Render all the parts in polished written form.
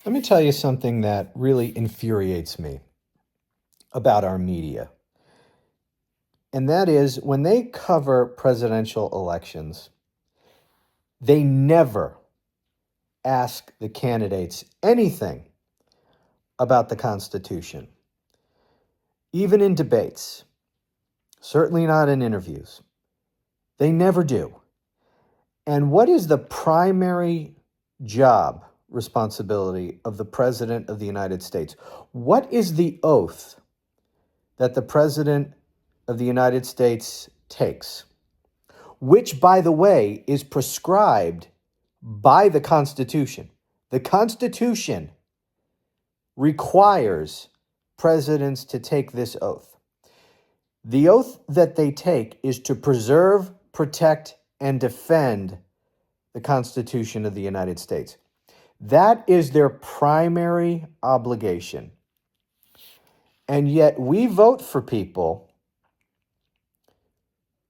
Let me tell you something that really infuriates me about our media. And that is when they cover presidential elections, they never ask the candidates anything about the Constitution, even in debates, certainly not in interviews. They never do. And what is the primary job, responsibility of the President of the United States? What is the oath that the President of the United States takes? Which, by the way, is prescribed by the Constitution. The Constitution requires presidents to take this oath. The oath that they take is to preserve, protect, and defend the Constitution of the United States. That is their primary obligation. And yet we vote for people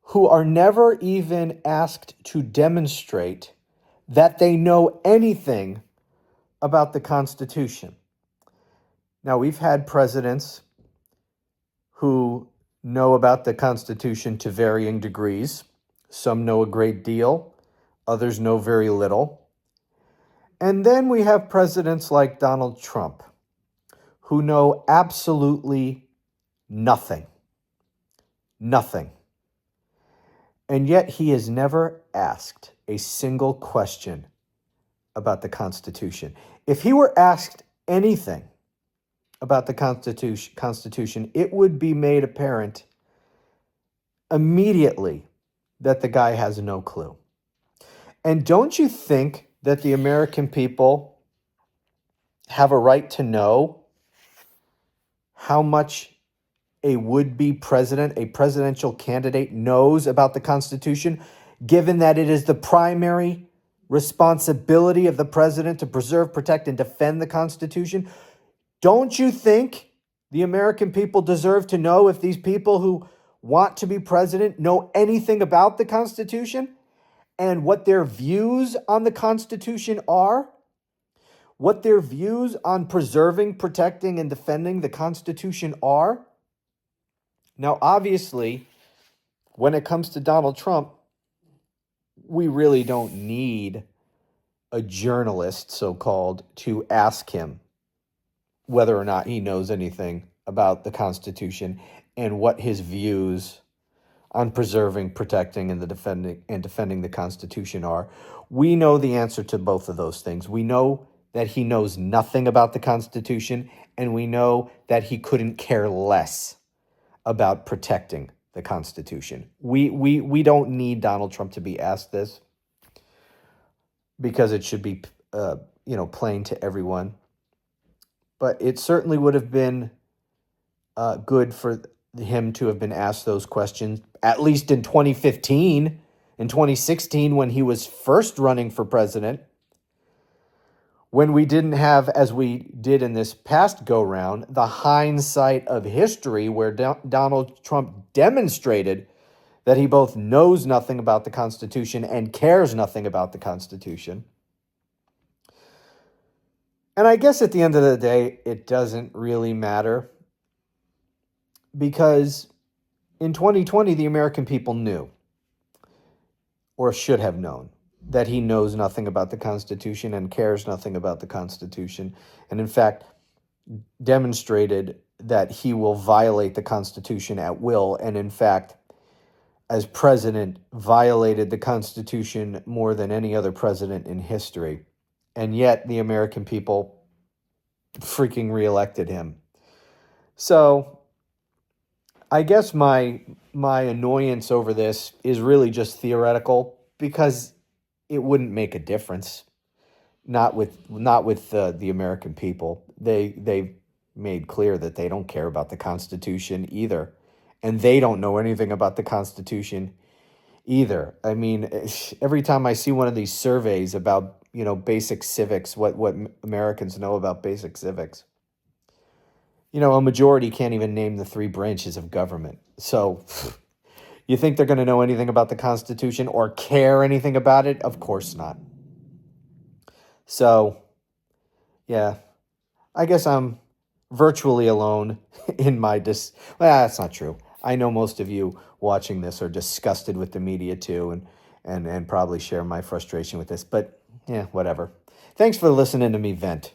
who are never even asked to demonstrate that they know anything about the Constitution. Now, we've had presidents who know about the Constitution to varying degrees. Some know a great deal, others know very little. And then we have presidents like Donald Trump who know absolutely nothing. Nothing. And yet he has never asked a single question about the Constitution. If he were asked anything about the Constitution, it would be made apparent immediately that the guy has no clue. And don't you think that the American people have a right to know how much a would-be president, a presidential candidate, knows about the Constitution, given that it is the primary responsibility of the president to preserve, protect, and defend the Constitution? Don't you think the American people deserve to know if these people who want to be president know anything about the Constitution and what their views on the Constitution are? What their views on preserving, protecting, and defending the Constitution are? Now, obviously, when it comes to Donald Trump, we really don't need a journalist, so-called, to ask him whether or not he knows anything about the Constitution and what his views on preserving, protecting, and defending the Constitution are. We know the answer to both of those things. We know that he knows nothing about the Constitution, and we know that he couldn't care less about protecting the Constitution. We don't need Donald Trump to be asked this because it should be plain to everyone. But it certainly would have been good for him to have been asked those questions, at least in 2015, in 2016, when he was first running for president, when we didn't have, as we did in this past go-round, the hindsight of history where Donald Trump demonstrated that he both knows nothing about the Constitution and cares nothing about the Constitution. And I guess at the end of the day, it doesn't really matter, because in 2020, the American people knew, or should have known, that he knows nothing about the Constitution and cares nothing about the Constitution, and in fact demonstrated that he will violate the Constitution at will, and in fact, as president, violated the Constitution more than any other president in history. And yet the American people freaking reelected him. So I guess my annoyance over this is really just theoretical, because it wouldn't make a difference. Not with the American people. They've made clear that they don't care about the Constitution either, and they don't know anything about the Constitution either. I mean, every time I see one of these surveys about basic civics, what Americans know about basic civics, a majority can't even name the three branches of government. So you think they're going to know anything about the Constitution or care anything about it? Of course not. So, yeah, I guess I'm virtually alone in my well, that's not true. I know most of you watching this are disgusted with the media too, and probably share my frustration with this. But yeah, whatever. Thanks for listening to me vent.